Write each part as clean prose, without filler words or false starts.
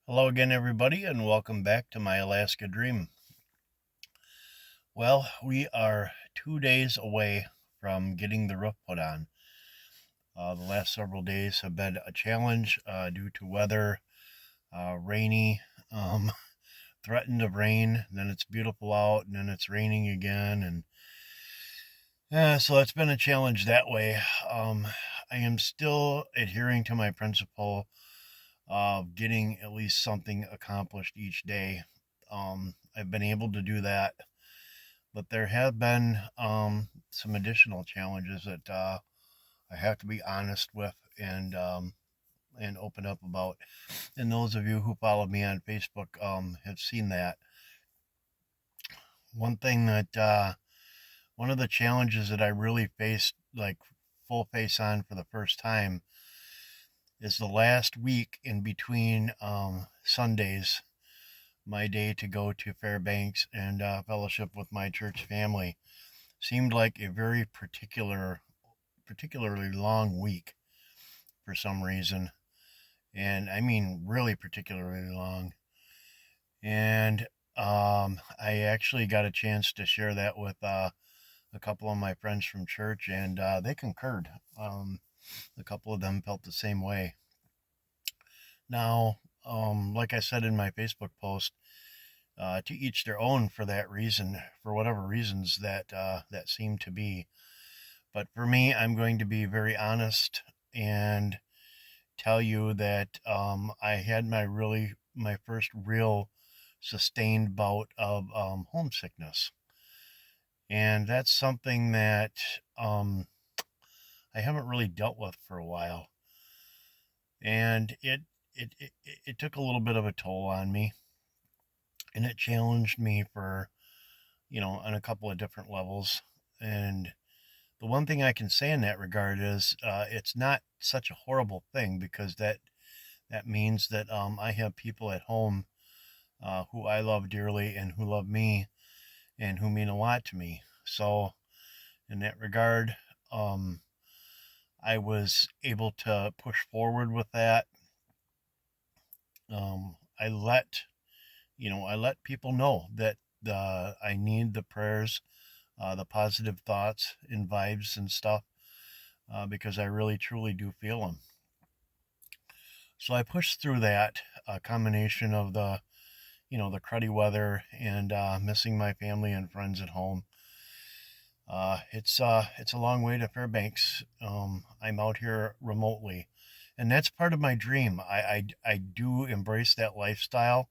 Hello again, everybody, and welcome back to my Alaska Dream. Well, we are 2 days away from getting the roof put on. The last several days have been a challenge due to weather, rainy, um, threatened of rain, then it's beautiful out, and then it's raining again, and so it's been a challenge that way. I am still adhering to my principle of getting at least something accomplished each day. I've been able to do that, but there have been some additional challenges that I have to be honest with and open up about. And those of you who follow me on Facebook have seen that. One thing that one of the challenges that I really faced, like full face on for the first time, is the last week in between Sundays, my day to go to Fairbanks and fellowship with my church family seemed like a very particularly long week for some reason. And I mean, really particularly long. And I actually got a chance to share that with a couple of my friends from church, and they concurred. A couple of them felt the same way. Now, like I said in my Facebook post, to each their own for that reason, for whatever reasons that seem to be. But for me, I'm going to be very honest and tell you that I had my first real sustained bout of homesickness, and that's something that um, I haven't really dealt with for a while, and it took a little bit of a toll on me, and it challenged me for on a couple of different levels. And the one thing I can say in that regard is it's not such a horrible thing because that means that I have people at home who I love dearly and who love me and who mean a lot to me. So in that regard, um, I was able to push forward with that. I let people know that I need the prayers, the positive thoughts and vibes and stuff because I really truly do feel them. So I pushed through that, a combination of the cruddy weather and missing my family and friends at home. It's a long way to Fairbanks. I'm out here remotely, and that's part of my dream. I do embrace that lifestyle,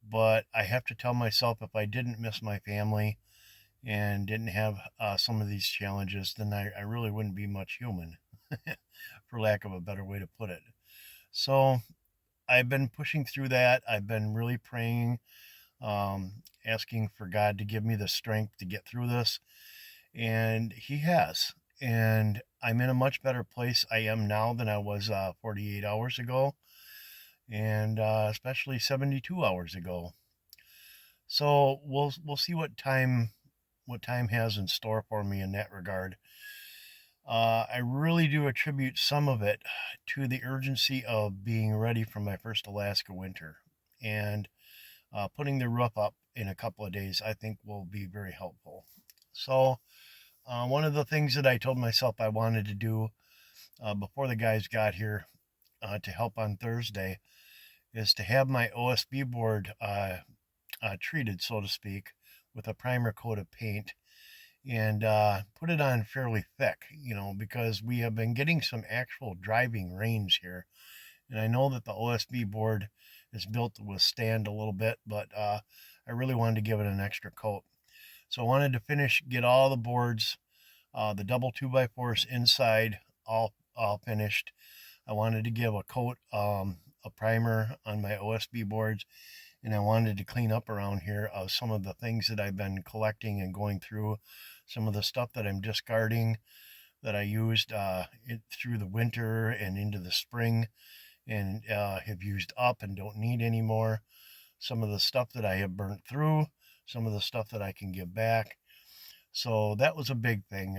but I have to tell myself if I didn't miss my family and didn't have some of these challenges, then I really wouldn't be much human, for lack of a better way to put it. So I've been pushing through that. I've been really praying, asking for God to give me the strength to get through this, and He has. And I'm in a much better place I am now than I was 48 hours ago, and especially 72 hours ago. So we'll see what time has in store for me in that regard. I really do attribute some of it to the urgency of being ready for my first Alaska winter. And putting the roof up in a couple of days, I think, will be very helpful. So, one of the things that I told myself I wanted to do before the guys got here to help on Thursday is to have my OSB board treated, so to speak, with a primer coat of paint and put it on fairly thick, because we have been getting some actual driving rains here. And I know that the OSB board is built to withstand a little bit, but I really wanted to give it an extra coat. So I wanted to get all the boards, the double 2x4s inside, all finished. I wanted to give a coat, a primer on my OSB boards, and I wanted to clean up around here some of the things that I've been collecting and going through, some of the stuff that I'm discarding that I used through the winter and into the spring and have used up and don't need anymore. Some of the stuff that I have burnt through, some of the stuff that I can give back. So that was a big thing.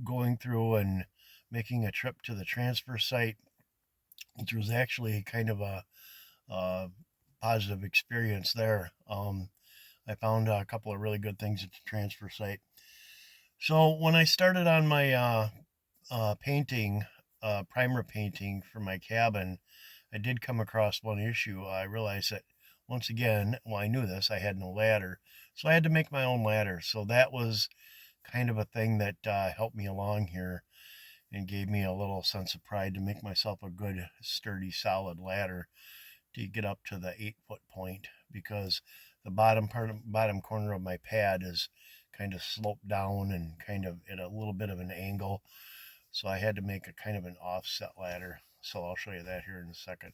Going through and making a trip to the transfer site, which was actually kind of uh, positive experience there. I found a couple of really good things at the transfer site. So when I started on my painting, primer painting for my cabin, I did come across one issue. I realized that once again, well, I knew this, I had no ladder. So I had to make my own ladder. So that was kind of a thing that helped me along here and gave me a little sense of pride to make myself a good, sturdy, solid ladder to get up to the 8 foot point, because the bottom corner of my pad is kind of sloped down and kind of at a little bit of an angle. So I had to make a kind of an offset ladder. So I'll show you that here in a second.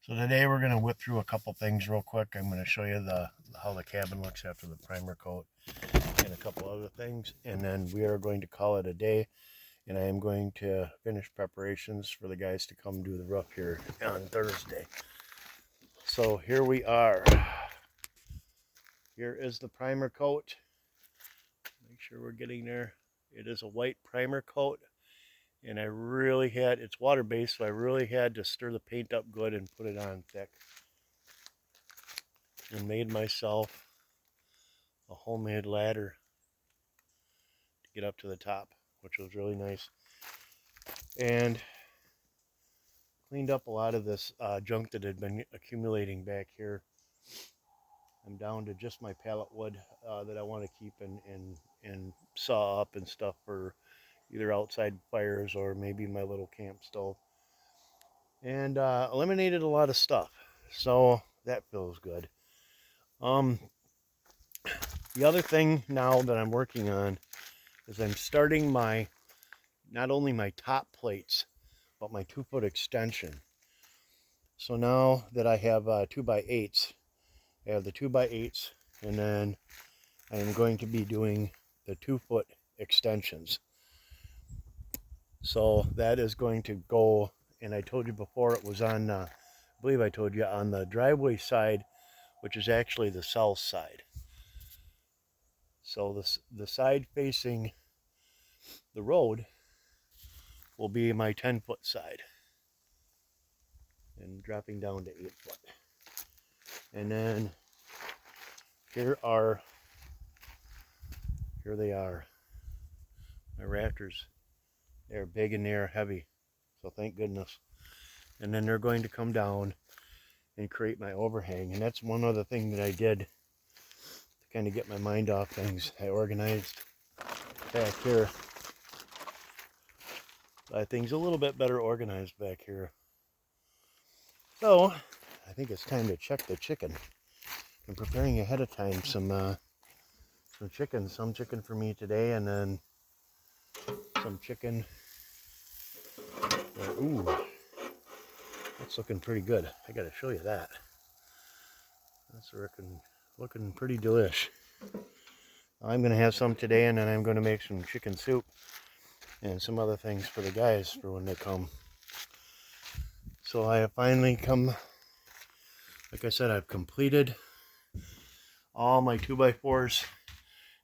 So today we're going to whip through a couple things real quick. I'm going to show you how the cabin looks after the primer coat and a couple other things. And then we are going to call it a day. And I am going to finish preparations for the guys to come do the roof here on Thursday. So here we are. Here is the primer coat. Make sure we're getting there. It is a white primer coat. And I really had, it's water-based, so I really had to stir the paint up good and put it on thick. And made myself a homemade ladder to get up to the top, which was really nice. And cleaned up a lot of this junk that had been accumulating back here. I'm down to just my pallet wood that I want to keep and saw up and stuff for either outside fires or maybe my little camp stove. And eliminated a lot of stuff, so that feels good. The other thing now that I'm working on is I'm starting not only my top plates, but my 2 foot extension. So now that I have 2x8s, I have the 2x8s, and then I am going to be doing the 2 foot extensions. So that is going to go, and I told you before it was on, I believe I told you, on the driveway side, which is actually the south side. So the side facing the road will be my 10-foot side, and dropping down to 8 foot. And then here they are, my rafters. They're big and they're heavy, so thank goodness. And then they're going to come down and create my overhang. And that's one other thing that I did to kind of get my mind off things. I organized back here. Things a little bit better organized back here. So I think it's time to check the chicken. I'm preparing ahead of time some chicken. Some chicken for me today, and then some chicken. Ooh, that's looking pretty good. I gotta show you that. That's looking pretty delish. I'm gonna have some today, and then I'm gonna make some chicken soup and some other things for the guys for when they come. So I have finally come, like I said, I've completed all my 2x4s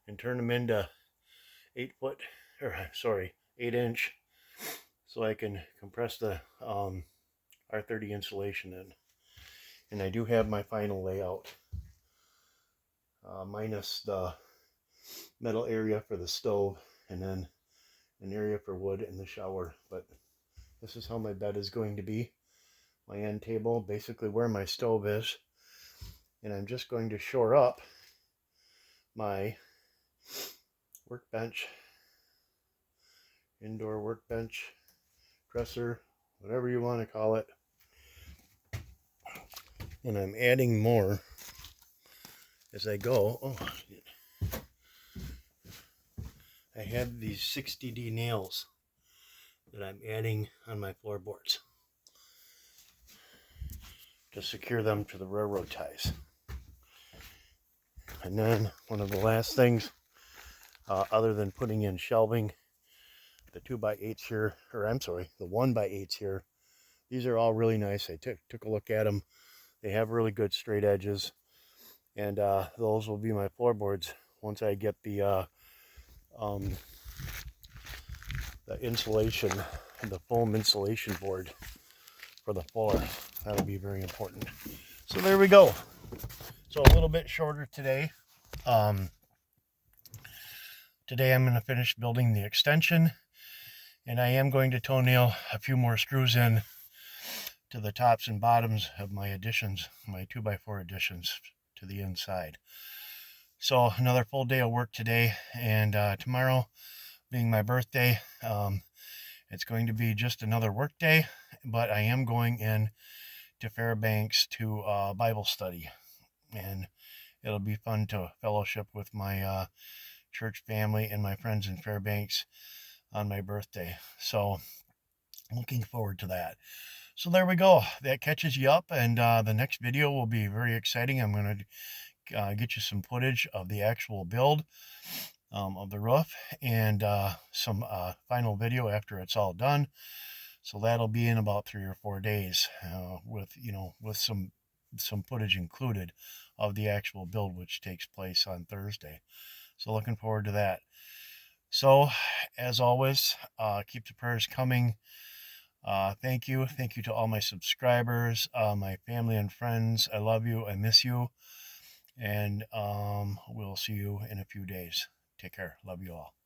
and turned them into 8 inch, so I can compress the R30 insulation in. And I do have my final layout, minus the metal area for the stove, and then an area for wood in the shower. But this is how my bed is going to be. My end table, basically where my stove is. And I'm just going to shore up my workbench, indoor workbench, dresser, whatever you want to call it. And I'm adding more as I go. Oh, I have these 60D nails that I'm adding on my floorboards to secure them to the railroad ties. And then one of the last things, other than putting in shelving, the 2x8s here, or I'm sorry, the 1x8s here, these are all really nice. I took a look at them. They have really good straight edges, and those will be my floorboards once I get the insulation, the foam insulation board for the floor. That'll be very important. So there we go. So a little bit shorter today. Um, Today I'm going to finish building the extension, and I am going to toenail a few more screws in to the tops and bottoms of my additions, my 2x4 additions to the inside. So another full day of work today, and tomorrow being my birthday, it's going to be just another work day, but I am going in to Fairbanks to Bible study, and it'll be fun to fellowship with my church family and my friends in Fairbanks on my birthday. So looking forward to that. So there we go. That catches you up, and the next video will be very exciting. I'm going to get you some footage of the actual build of the roof, and some final video after it's all done. So that'll be in about 3 or 4 days, with some footage included of the actual build, which takes place on Thursday. So looking forward to that. So as always, keep the prayers coming. Thank you to all my subscribers, my family and friends. I love you. I miss you, and we'll see you in a few days. Take care. Love you all.